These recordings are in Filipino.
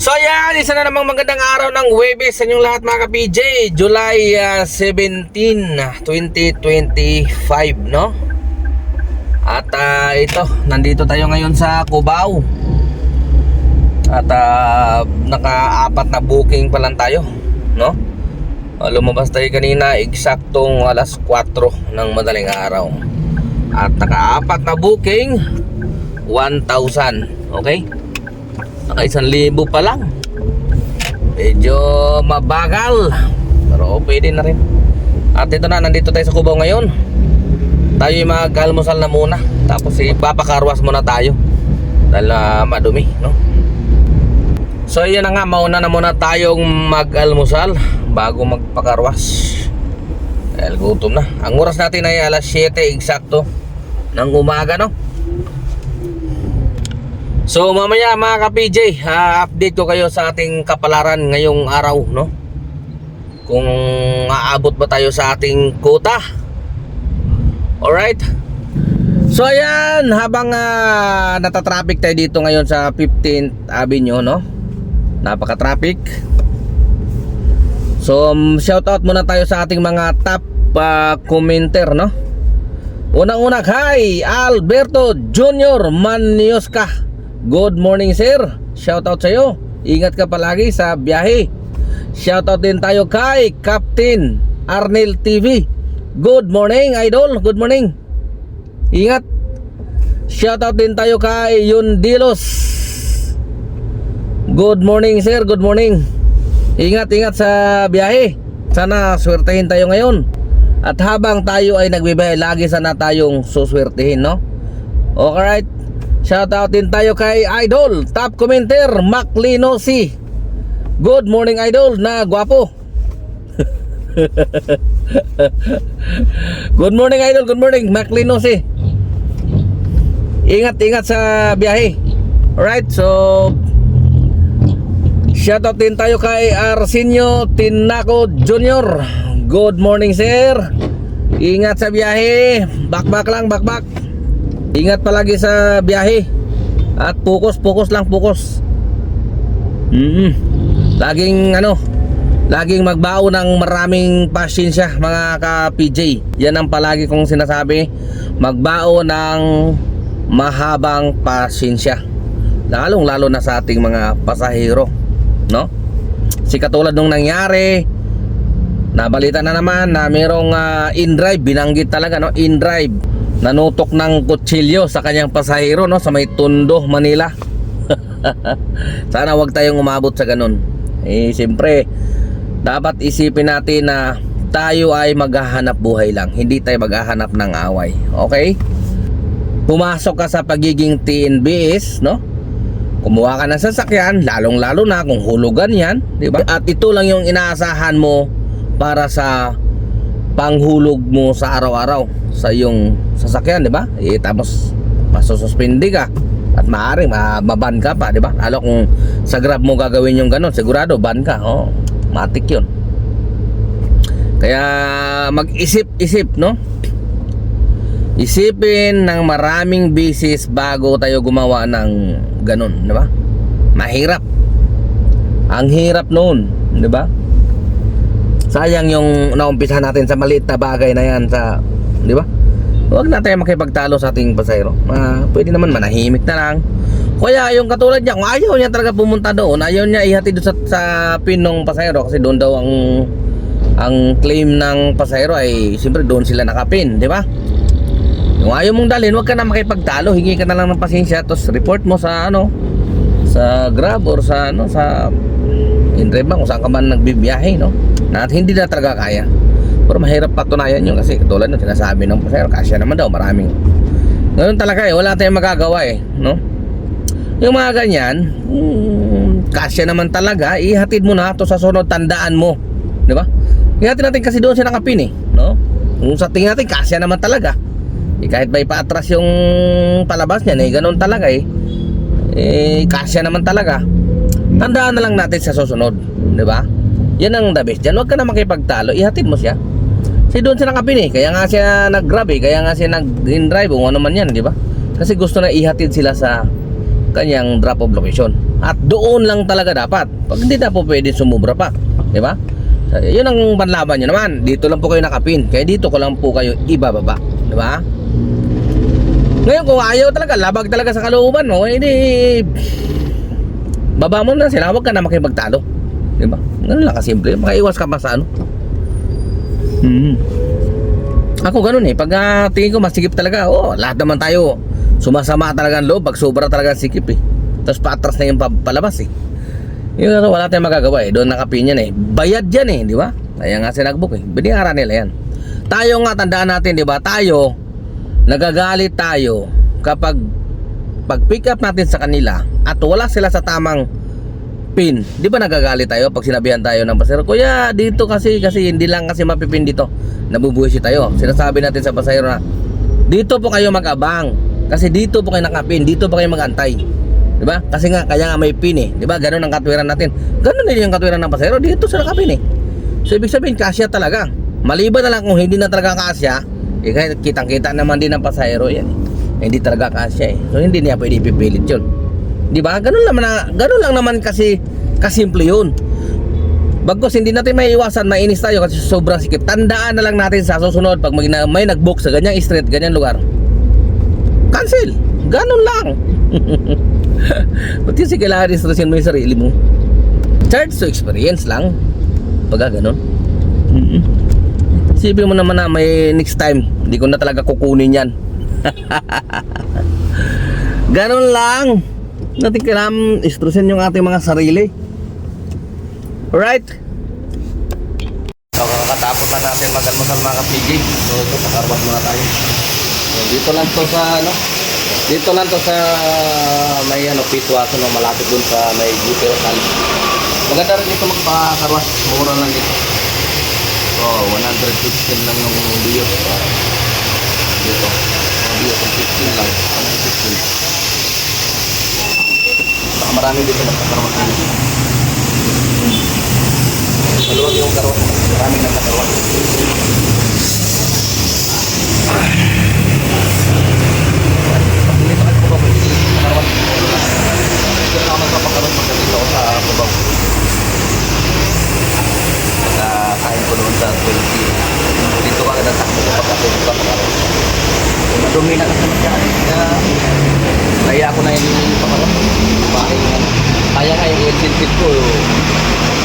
So yan, isa na namang magandang araw ng Huwebes sa inyong lahat mga ka-PJ. July 17, 2025, no? At ito, nandito tayo ngayon sa Cubao. At naka-apat na booking pa lang tayo, no? Lumabas tayo kanina eksaktong alas 4 ng madaling araw. At naka-apat na booking 1,000, okay? Naka 1,000 pa lang. Medyo mabagal, pero pwede na rin. At ito na, nandito tayo sa Cubao ngayon. Tayo mag-almusal na muna, tapos ipapakarwas muna tayo dahil madumi, no? So yan na nga, mauna na muna tayong mag-almusal bago magpakarwas dahil gutom na. Ang oras natin ay alas 7 eksakto ng umaga, no? So mamaya mga ka-PJ, update ko kayo sa ating kapalaran ngayong araw, no? Kung aabot ba tayo sa ating quota. Alright. So ayan, habang natatraffic tayo dito ngayon sa 15th Avenue, no? Napaka-traffic. So shoutout muna tayo sa ating mga top commenter, no? Unang-una, hi Alberto Junior Manioska. Good morning sir, shoutout sa iyo. Ingat ka palagi sa biyahe. Shoutout din tayo kay Captain Arnel TV. Good morning idol, good morning. Ingat. Shoutout din tayo kay Yundilos. Good morning sir, good morning. Ingat sa biyahe. Sana swertehin tayo ngayon. At habang tayo ay nagbibiyahe, lagi sana tayong suswertehin, no? Alright. Shoutout din tayo kay Idol top commenter Maclinosi. Good morning Idol na gwapo. Good morning Idol, good morning Maclinosi. Ingat sa biyahe. Alright, so shoutout din tayo kay Arsenio Tinaco Jr. Good morning sir. Ingat sa biyahe. Bakbak lang, bakbak. Ingat palagi sa biyahe. At focus lang, focus. Laging magbao ng maraming pasyensya mga ka-PJ. Yan ang palagi kong sinasabi. Magbao ng mahabang pasyensya. Lalong-lalo na sa ating mga pasahero, no? Si katulad nung nangyari, nabalita na naman na mayroong in-drive, binanggit talaga, no? In-drive nanutok ng kutsilyo sa kanyang pasahero, no? Sa may Tondo, Manila. Sana wag tayong umabot sa ganun. Siyempre dapat isipin natin na tayo ay maghahanap buhay lang, hindi tayo maghahanap ng away. Okay? Pumasok ka sa pagiging TNBS, no? Kumuha ka ng sasakyan, lalong-lalo na kung hulugan yan, di ba? At ito lang yung inaasahan mo para sa panghulog mo sa araw-araw sa iyong sasakyan, di ba? Tapos masususpindi ka at maaaring maban ka pa, di ba? Lalo kung sa Grab mo gagawin yung ganun, sigurado ban ka. Matik yun. Kaya mag-isip-isip, no? Isipin ng maraming bisis bago tayo gumawa ng ganun, di ba? Mahirap. Ang hirap noon, di ba? Sayang yung naumpisahan natin sa maliit na bagay na yan, di ba? Huwag na tayo makipagtalo sa ating pasahero. Pwede naman manahimik na lang. Kaya yung katulad niya, kung ayaw niya talaga pumunta doon, ayaw niya ihatid doon sa pin ng pasahero, kasi doon daw ang claim ng pasahero ay siyempre doon sila nakapin, di ba? Kung ayaw mong dalhin, huwag ka na makipagtalo, hingi ka na lang ng pasensya, tapos report mo sa sa Grab or sa in-drive kung saan ka man nagbibiyahe, no? Na at hindi na talaga kaya. Pero mahirap patunayan yun kasi katulad ng sinasabi ng pasahero, kasya naman daw, maraming. Ganun talaga wala tayong magagawa no? Yung mga ganyan, kasya naman talaga, ihatid mo na to sa sunod, tandaan mo, di ba? Ihatid natin kasi doon siya nakapin, no? Kung sa tingin natin, kasya naman talaga. Kahit ba ipaatras yung palabas niya, ganun talaga kasya naman talaga. Tandaan na lang natin sa susunod, di ba? Yan ang the best dyan. Huwag ka na makipagtalo, ihatid mo siya. Kasi doon siya nakapin kaya nga siya nag-grab kaya nga siya nag-in-drive kung ano man yan, di ba? Kasi gusto na ihatid sila sa kanyang drop off location. At doon lang talaga dapat. Pag hindi na po pwede sumubra pa, di ba? So, yun ang panlaban nyo naman. Dito lang po kayo nakapin, kaya dito ko lang po kayo ibababa, di ba? Ngayon kung ayaw talaga, labag talaga sa kalooban mo, hindi baba mo na sila, huwag ka na makipagtalo, di ba? Ganun lang kasimple, makaiwas ka pa sa ano. Ako ganun eh, pag tingin ko masikip talaga, lahat naman tayo sumasama talaga ang loob pag sobra talaga ang sikip eh. Tapos paatras na yung palabas eh. Yun ano, wala tayong magagawa eh. Doon nakapin yan eh. Bayad yan eh, di ba? Kaya nga sinagbuk eh. Biniharan nila yan. Tayo nga, tandaan natin, di ba? Tayo, nagagalit tayo kapag pag-pick up natin sa kanila at wala sila sa tamang pin. Di ba nagagalit tayo pag sinabihan tayo ng pasahero, kuya, dito kasi hindi lang kasi mapipin dito. Nabubuhay tayo. Sinasabi natin sa pasahero na, dito po kayo mag-abang. Kasi dito po kayo nakapin, dito po kayo mag-antay. Di ba? Kasi nga, kaya nga may pin eh. Di ba? Ganun ang katwiran natin. Ganun din yung katwiran ng pasahero. Dito sa nakapin eh. So, ibig sabihin, kasya talaga. Maliban na lang kung hindi na talaga kasya, kahit kitang-kita naman din ng pasahero yan eh. Hindi talaga kasya eh. So, hindi niya pwede ipipilit yun. Di ba? Ganun lang naman kasi kasimple yun. Bagkus hindi natin may iwasan, mainis tayo kasi sobrang sikip. Tandaan na lang natin sa susunod pag may nag-book sa ganyang street, ganyang lugar, cancel. Ganun lang. Ba't kasi kailangan restrasyon mo yung sarili mo? Charge to experience lang. Pagka ganun. Sipin mo naman na may next time, hindi ko na talaga kukunin yan. Ganun lang. Natin kailangan istrusin yung ating mga sarili. Alright. So kakatapos na natin mag-almusal mga ka-PJ. So ito, pakarwas muna tayo. So, dito lang to sa dito lang to sa may pitwaso no, malapit dun sa may GP Rosal. Maganda rin dito magpakarwas. Mura lang dito. So 115 lang yung bios. Dito. Ang bios 15 lang. 115. Saka marami dito nagpakarwas dito. Maluwag yung karwas. Maraming nagpakarwas. Dito ka po ba? Karwas. Dito na ako magpapakarwas dito ako sa Pubaw. Kain ko doon sa 20. Dito ka na takbo ko pagkakarwas. Madumi na kasi magkaan. Kaya ako na yung pakarwas. Kaya nga yung incentive ko.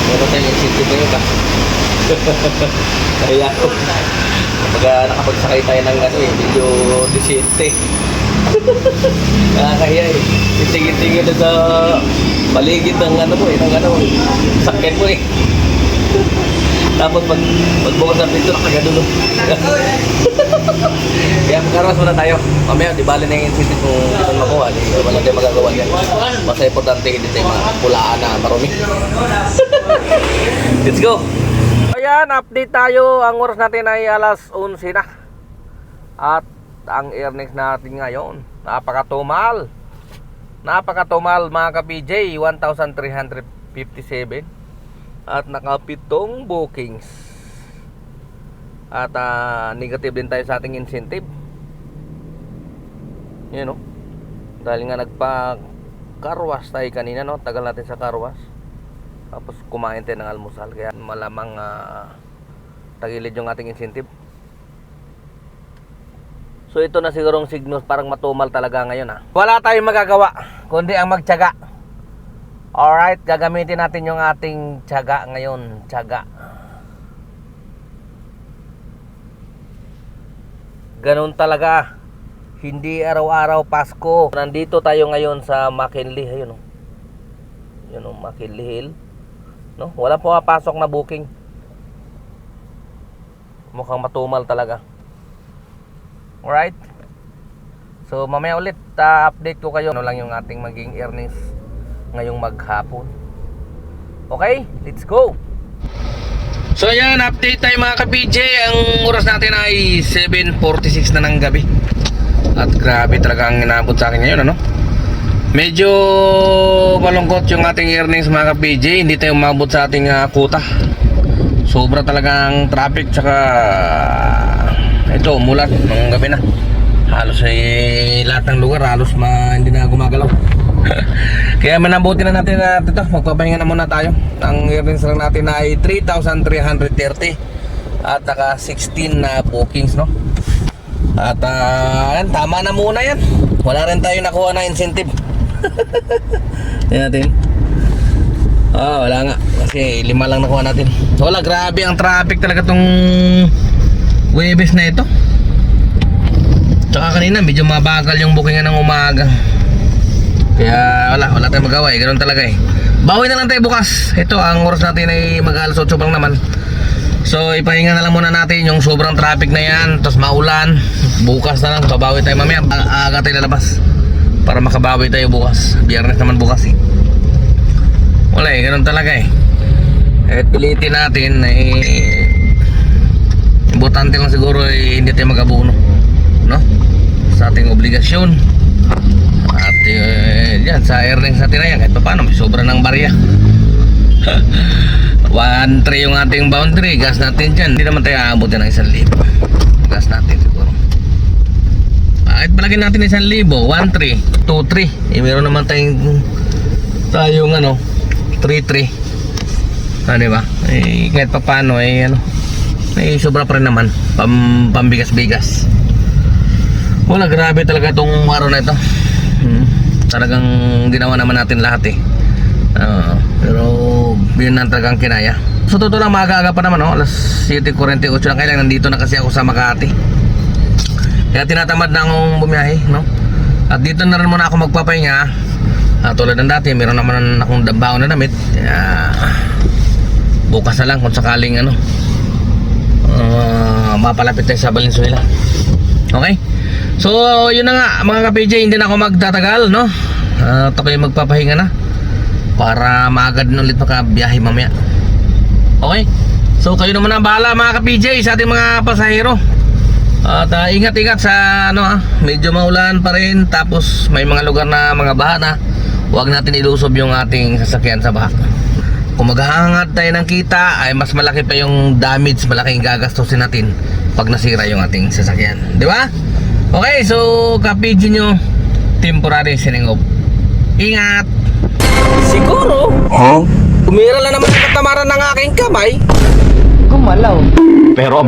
Meron tayong incentive ngayon ba? Kaya ako. Kapag nakapagsakay tayo ng video disente. Nakakahiya eh. Tingin-tingin na sa paligid ng sakyan mo eh. Tapos pagbukas ng pinto, nakagano. Kaya magkaroon muna tayo. Mamaya, di bali na yung incentive kung hindi mo makuha. Wala tayo magagawa yan. Basta importante, hindi tayo pulaan na marumi. Let's go! Ayan, update tayo. Ang oras natin ay alas 11 na. At ang earnings natin ngayon, napakatumal. Napakatumal mga ka-PJ, 1,357. At nakapitong bookings. At negative din tayo sa ating incentive. Yan o. Dahil nga nagpa-carwash tayo kanina, no? Tagal natin sa carwash. Tapos kumain tayo ng almusal. Kaya malamang tagilid yung ating incentive. So ito na sigurong signals, parang matumal talaga ngayon ha. Wala tayong magagawa kundi ang magtiyaga. Alright, gagamitin natin yung ating tiyaga ngayon. Tiyaga. Ganun talaga. Hindi araw-araw Pasko. Nandito tayo ngayon sa McKinley. Ayun o. Yun o, McKinley Hill. No? Wala po mapasok na booking. Mukhang matumal talaga. Alright. So mamaya ulit update ko kayo. Ano lang yung ating maging earnings ngayong maghapon. Okay, let's go. So ayan, update tayo mga ka-PJ. Ang oras natin ay 7:46 na ng gabi. At grabe talaga ang inabot sa akin ngayon, ano? Medyo malungkot yung ating earnings mga ka-PJ. Hindi tayo umabot sa ating kuta. Sobra talagang traffic. Tsaka ito, umulan ng gabi na. Halos lahat ng lugar halos hindi na gumagalaw. Kaya manabuti na natin na ito, magpapahinga na muna tayo. Ang earnings lang natin ay 3,330 at naka 16 na bookings, no? At yan, tama na muna yan. Wala rin tayo nakuha na incentive. Yan natin. Wala nga. Kasi 5 lang nakuha natin. Wala, grabe ang traffic talaga tong Huwebes na ito. Tsaka kanina medyo mabagal yung bookingan ng umaga. Kaya wala tayong magawa eh. Ganun talaga eh. Bawi na lang tayo bukas. Ito, ang oras natin ay mag-alas 8 lang naman. So ipahinga na lang muna natin yung sobrang traffic na yan. Tapos maulan. Bukas na lang, babawi tayo mamaya. Aga tayo lalabas para makabawi tayo bukas. Biyernes naman bukas eh. Wala eh, ganun talaga eh. Kahit pilitin natin importante lang siguro eh, hindi tayo mag-abuno, no? Sa ating obligasyon. At yan, sa earnings natin na yan, kahit pa paano may sobra ng barya. 1,300 yung ating boundary. Gas natin dyan, hindi naman tayo aabutin ng 1,000. Gas natin siguro kahit palagin natin 1,000, 1,300, 2,300 meron naman tayong 3,300. Diba? Kahit pa paano may sobra pa rin naman pambigas-bigas. Wala, grabe talaga itong araw na ito. Talagang ginawa naman natin lahat eh. Pero yun na talagang kinaya. So totoo lang, maaga-aga pa naman, no? Alas 7:48 lang. Kaya lang nandito na kasi ako sa Makati. Kaya tinatamad na akong bumiyahe, no? At dito na rin muna ako magpapahinga. Tulad ng dati, meron naman akong dambaon na damit. Bukas na lang kung sakaling mapalapit tayo sa Valenzuela. Okay? So yun na nga mga ka-PJ, hindi na ako magtatagal, no? Ako'y magpapahinga na para maagad na ulit makabiyahe mamaya. Okay? So kayo naman ang bahala mga ka-PJ sa ating mga pasahero. At ingat-ingat sa medyo maulan pa rin. Tapos may mga lugar na mga baha na. Huwag natin ilusob yung ating sasakyan sa baha. Kung maghahangad tayo ng kita ay mas malaki pa yung damage, malaking gagastusin natin pag nasira yung ating sasakyan, di ba? Okay, so ka-PG nyo, temporary signing off. Ingat! Siguro, tumira lang naman ang katamaran ng aking kamay. Gumalaw. Pero